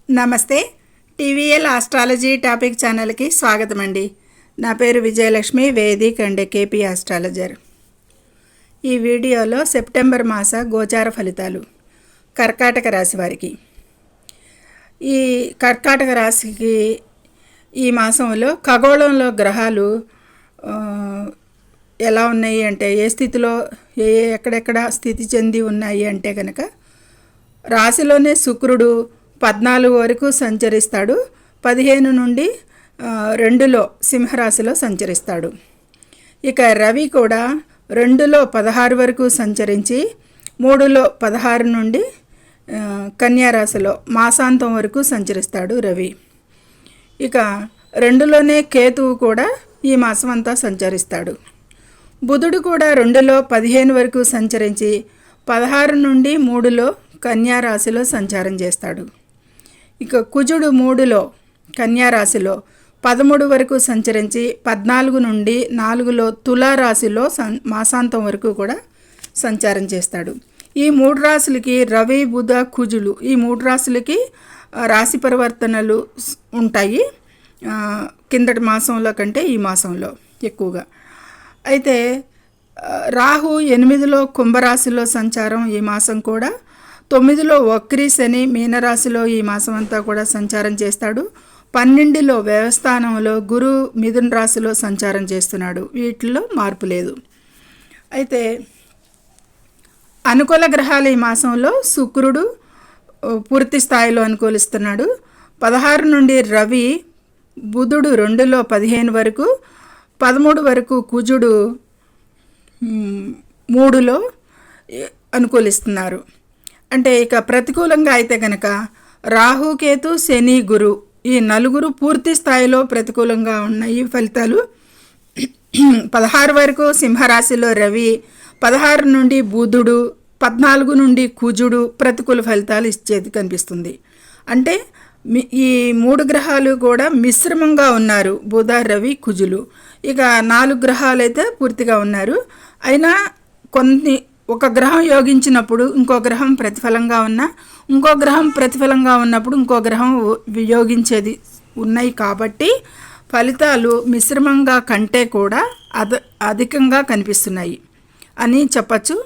నమస్తే. TVL astrology topic ఛానల్కి స్వాగతం అండి. నా పేరు Vijayalakshmi, Vedic and KP astrologer. ఈ వీడియోలో సెప్టెంబర్ మాస గోచార ఫలితాలు కర్కాటక రాశి వారికి. ఈ కర్కాటక రాశికి ఈ మాసంలో ఖగోళంలో గ్రహాలు ఎలా ఉన్నాయి అంటే, ఏ స్థితిలో ఎక్కడెక్కడ స్థితి చెంది ఉన్నాయి అంటే కనుక, రాశిలోనే శుక్రుడు 14 వరకు సంచరిస్తాడు. 15 నుండి 2లో సింహరాశిలో సంచరిస్తాడు. ఇక రవి కూడా 2లో 16 వరకు సంచరించి 3లో 16 నుండి కన్యారాశిలో మాసాంతం వరకు సంచరిస్తాడు రవి. ఇక 2లోనే కేతువు కూడా ఈ మాసం అంతా సంచరిస్తాడు. బుధుడు కూడా 2లో 15 వరకు సంచరించి 16 నుండి 3లో కన్యారాశిలో సంచారం చేస్తాడు. ఇక కుజుడు 3లో కన్యారాశిలో 13 వరకు సంచరించి 14 నుండి 4లో తులారాశిలో మాసాంతం వరకు కూడా సంచారం చేస్తాడు. ఈ 3 రాశులకి రవి, బుధ, కుజులు, ఈ 3 రాశులకి రాశి పరివర్తనలు ఉంటాయి కిందటి మాసంలో కంటే ఈ మాసంలో ఎక్కువగా. అయితే రాహు 8లో కుంభరాశిలో సంచారం ఈ మాసం కూడా, 9లో వక్రీ శని మీనరాశిలో ఈ మాసం అంతా కూడా సంచారం చేస్తాడు. 12లో వ్యవస్థానంలో గురు మిథున రాశిలో సంచారం చేస్తున్నాడు. వీటిలో మార్పు లేదు. అయితే అనుకూల గ్రహాలు ఈ మాసంలో శుక్రుడు పూర్తి స్థాయిలో అనుకూలిస్తున్నాడు. 16 నుండి రవి, బుధుడు 2లో 15 వరకు, 13 వరకు కుజుడు 3లో అనుకూలిస్తున్నారు. అంటే ఇక ప్రతికూలంగా అయితే కనుక రాహు, కేతు, శని, గురు ఈ 4 పూర్తి స్థాయిలో ప్రతికూలంగా ఉన్నాయి ఫలితాలు. 16 వరకు సింహరాశిలో రవి, 16 నుండి బుధుడు, 14 నుండి కుజుడు ప్రతికూల ఫలితాలు ఇచ్చేది కనిపిస్తుంది. అంటే ఈ 3 గ్రహాలు కూడా మిశ్రమంగా ఉన్నారు, బుధ, రవి, కుజులు. ఇక 4 గ్రహాలు అయితే పూర్తిగా ఉన్నారు. అయినా ఒక గ్రహం యోగించినప్పుడు ఇంకో గ్రహం ప్రతిఫలంగా ఉన్నా, ఇంకో గ్రహం ప్రతిఫలంగా ఉన్నప్పుడు ఇంకో గ్రహం యోగించేది ఉన్నాయి. కాబట్టి ఫలితాలు మిశ్రమంగా కంటే కూడా అధికంగా కనిపిస్తున్నాయి అని చెప్పచ్చు.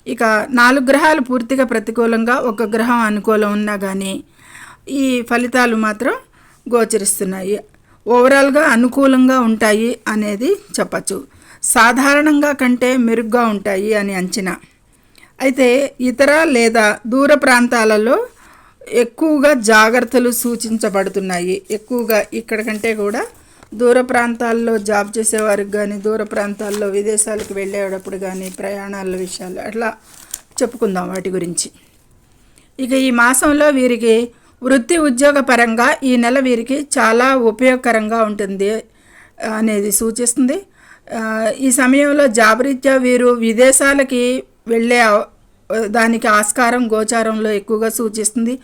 ఇక 4 గ్రహాలు పూర్తిగా ప్రతికూలంగా, ఒక గ్రహం అనుకూలం ఉన్నా కానీ ఈ ఫలితాలు మాత్రం గోచరిస్తున్నాయి. ఓవరాల్గా అనుకూలంగా ఉంటాయి అనేది చెప్పచ్చు. సాధారణంగా కంటే మెరుగ్గా ఉంటాయి అని అంచనా. అయితే ఇతర లేదా దూర ప్రాంతాలలో ఎక్కువగా జాగ్రత్తలు సూచించబడుతున్నాయి. ఎక్కువగా ఇక్కడ కంటే కూడా దూర ప్రాంతాల్లో జాబ్ చేసేవారికి కానీ, దూర ప్రాంతాల్లో విదేశాలకు వెళ్ళేటప్పుడు కానీ, ప్రయాణాల విషయాలు అట్లా చెప్పుకుందాం వాటి గురించి. ఇక ఈ మాసంలో వీరికి వృత్తి ఉద్యోగ పరంగా ఈ నెల వీరికి చాలా ఉపయోగకరంగా ఉంటుంది అనేది సూచిస్తుంది. ఈ సమయంలో జాబరీత్యా వీరు విదేశాలకి వెళ్ళే దానికి ఆస్కారం గోచారంలో ఎక్కువగా సూచిస్తుంది.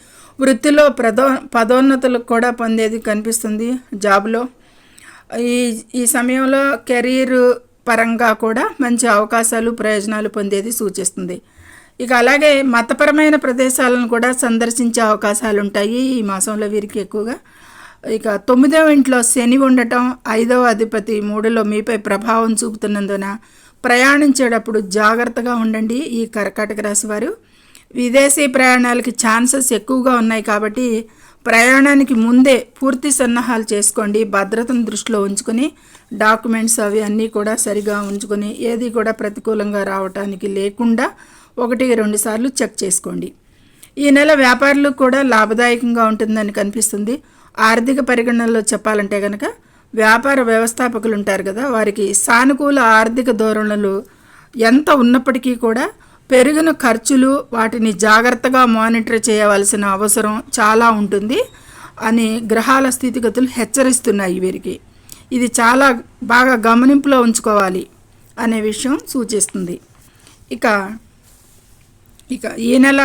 వృత్తిలో పదోన్నతులకు కూడా పొందేది కనిపిస్తుంది జాబ్లో. ఈ సమయంలో కెరీర్ పరంగా కూడా మంచి అవకాశాలు, ప్రయోజనాలు పొందేది సూచిస్తుంది. ఇక అలాగే మతపరమైన ప్రదేశాలను కూడా సందర్శించే అవకాశాలు ఉంటాయి ఈ మాసంలో వీరికి ఎక్కువగా. ఇక 9వ ఇంట్లో శని ఉండటం, 5వ అధిపతి 3లో మీపై ప్రభావం చూపుతున్నందున ప్రయాణించేటప్పుడు జాగ్రత్తగా ఉండండి ఈ కర్కాటక రాశి వారు. విదేశీ ప్రయాణాలకి ఛాన్సెస్ ఎక్కువగా ఉన్నాయి కాబట్టి ప్రయాణానికి ముందే పూర్తి సన్నాహాలు చేసుకోండి. భద్రతను దృష్టిలో ఉంచుకొని డాక్యుమెంట్స్ అవి అన్నీ కూడా సరిగా ఉంచుకొని, ఏది కూడా ప్రతికూలంగా రావటానికి లేకుండా 1-2 సార్లు చెక్ చేసుకోండి. ఈ నెల వ్యాపారులకు కూడా లాభదాయకంగా ఉంటుందని కనిపిస్తుంది. ఆర్థిక పరిగణనలో చెప్పాలంటే కనుక వ్యాపార వ్యవస్థాపకులు ఉంటారు కదా, వారికి సానుకూల ఆర్థిక ధోరణులు ఎంత ఉన్నప్పటికీ కూడా పెరిగిన ఖర్చులు, వాటిని జాగ్రత్తగా మానిటర్ చేయవలసిన అవసరం చాలా ఉంటుంది అని గ్రహాల స్థితిగతులు హెచ్చరిస్తున్నాయి వీరికి. ఇది చాలా బాగా గమనింపులో ఉంచుకోవాలి అనే విషయం సూచిస్తుంది. ఇక ఈ నెల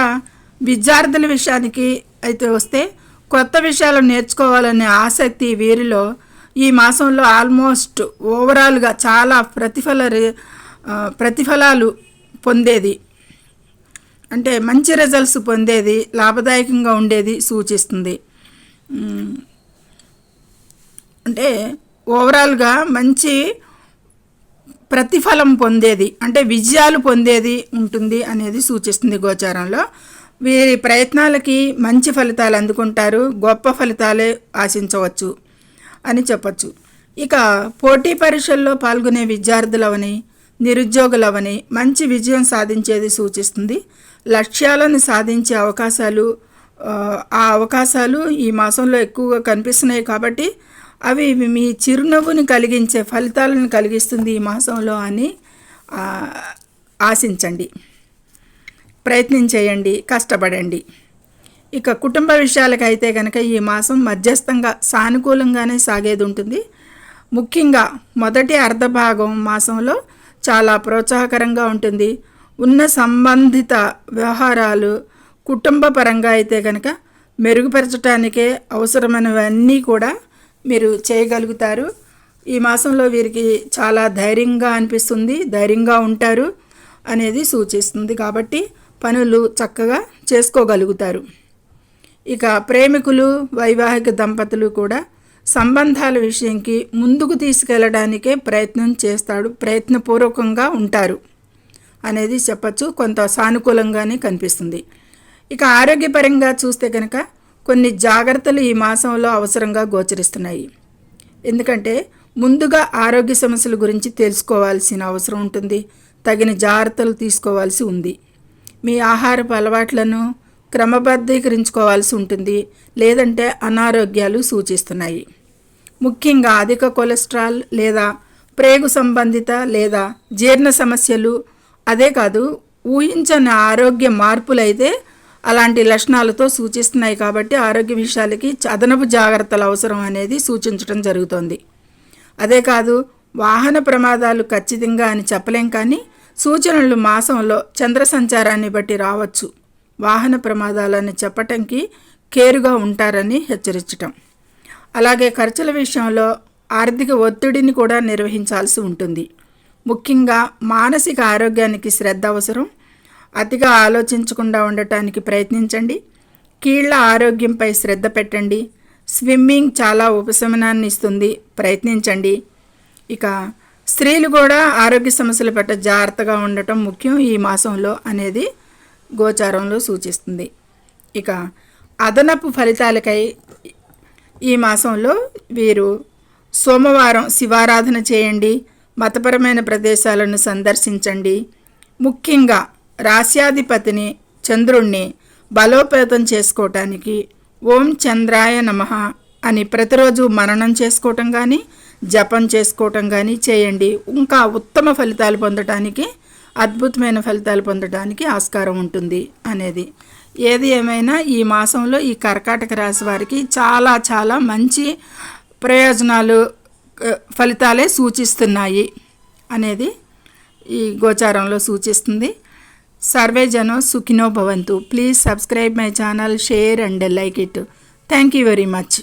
విద్యార్థుల విషయానికి అయితే వస్తే, కొత్త విషయాలు నేర్చుకోవాలనే ఆసక్తి వీరిలో ఈ మాసంలో ఆల్మోస్ట్ ఓవరాల్గా చాలా ప్రతిఫలాలు పొందేది, అంటే మంచి రిజల్ట్స్ పొందేది, లాభదాయకంగా ఉండేది సూచిస్తుంది. అంటే ఓవరాల్గా మంచి ప్రతిఫలం పొందేది, అంటే విజయాలు పొందేది ఉంటుంది అనేది సూచిస్తుంది గోచారంలో. వీరి ప్రయత్నాలకి మంచి ఫలితాలు అందుకుంటారు, గొప్ప ఫలితాలే ఆశించవచ్చు అని చెప్పచ్చు. ఇక పోటీ పరీక్షల్లో పాల్గొనే విద్యార్థులవని, నిరుద్యోగులవని మంచి విజయం సాధించేది సూచిస్తుంది. లక్ష్యాలను సాధించే ఆ అవకాశాలు ఈ మాసంలో ఎక్కువగా కనిపిస్తున్నాయి కాబట్టి అవి మీ చిరునవ్వుని కలిగించే ఫలితాలను కలిగిస్తుంది ఈ మాసంలో అని ఆశించండి. ప్రయత్నం చేయండి, కష్టపడండి. ఇక కుటుంబ విషయాలకైతే కనుక ఈ మాసం మధ్యస్థంగా సానుకూలంగానే సాగేది ఉంటుంది. ముఖ్యంగా మొదటి అర్ధభాగం మాసంలో చాలా ప్రోత్సాహకరంగా ఉంటుంది. ఉన్న సంబంధిత వ్యవహారాలు కుటుంబ పరంగా అయితే కనుక మెరుగుపరచడానికే అవసరమైనవన్నీ కూడా మీరు చేయగలుగుతారు. ఈ మాసంలో వీరికి చాలా ధైర్యంగా అనిపిస్తుంది, ధైర్యంగా ఉంటారు అనేది సూచిస్తుంది. కాబట్టి పనులు చక్కగా చేసుకోగలుగుతారు. ఇక ప్రేమికులు, వైవాహిక దంపతులు కూడా సంబంధాల విషయంకి ముందుకు తీసుకెళ్ళడానికే ప్రయత్నపూర్వకంగా ఉంటారు అనేది చెప్పచ్చు. కొంత సానుకూలంగానే కనిపిస్తుంది. ఇక ఆరోగ్యపరంగా చూస్తే కనుక కొన్ని జాగ్రత్తలు ఈ మాసంలో అవసరంగా గోచరిస్తున్నాయి. ఎందుకంటే ముందుగా ఆరోగ్య సమస్యల గురించి తెలుసుకోవాల్సిన అవసరం ఉంటుంది, తగిన జాగ్రత్తలు తీసుకోవాల్సి ఉంది. మీ ఆహారపు అలవాట్లను క్రమబద్ధీకరించుకోవాల్సి ఉంటుంది, లేదంటే అనారోగ్యాలు సూచిస్తున్నాయి. ముఖ్యంగా అధిక కొలెస్ట్రాల్ లేదా ప్రేగు సంబంధిత లేదా జీర్ణ సమస్యలు, అదే కాదు ఊహించని ఆరోగ్య మార్పులైతే అలాంటి లక్షణాలతో సూచిస్తున్నాయి. కాబట్టి ఆరోగ్య విషయాలకి అదనపు జాగ్రత్తలు అవసరం అనేది సూచించడం జరుగుతుంది. అదే కాదు వాహన ప్రమాదాలు ఖచ్చితంగా అని చెప్పలేం, కానీ సూచనలు మాసంలో చంద్ర సంచారాన్ని బట్టి రావచ్చు. వాహన ప్రమాదాలని చెప్పటానికి కేరుగా ఉంటారని హెచ్చరించటం. అలాగే ఖర్చుల విషయంలో ఆర్థిక ఒత్తిడిని కూడా నిర్వహించాల్సి ఉంటుంది. ముఖ్యంగా మానసిక ఆరోగ్యానికి శ్రద్ధ అవసరం. అతిగా ఆలోచించకుండా ఉండటానికి ప్రయత్నించండి. కీళ్ల ఆరోగ్యంపై శ్రద్ధ పెట్టండి. స్విమ్మింగ్ చాలా ఉపశమనాన్ని ఇస్తుంది, ప్రయత్నించండి. ఇక స్త్రీలు కూడా ఆరోగ్య సమస్యల పట్ల జాగ్రత్తగా ఉండటం ముఖ్యం ఈ మాసంలో అనేది గోచారంలో సూచిస్తుంది. ఇక అదనపు ఫలితాలకై ఈ మాసంలో వీరు సోమవారం శివారాధన చేయండి, మతపరమైన ప్రదేశాలను సందర్శించండి. ముఖ్యంగా రాశ్యాధిపతిని చంద్రుణ్ణి బలోపేతం చేసుకోవటానికి ఓం చంద్రాయ నమః అని ప్రతిరోజు మననం చేసుకోవటం కానీ జపం చేసుకోవటం కానీ చేయండి. ఇంకా ఉత్తమ ఫలితాలు పొందటానికి, అద్భుతమైన ఫలితాలు పొందడానికి ఆస్కారం ఉంటుంది అనేది. ఏది ఏమైనా ఈ మాసంలో ఈ కర్కాటక రాశి వారికి చాలా చాలా మంచి ప్రయోజనాలు, ఫలితాలే సూచిస్తున్నాయి అనేది ఈ గోచారంలో సూచిస్తుంది. సర్వే జనో సుఖినో భవంతు. Please subscribe my channel, share and like it. Thank you very much.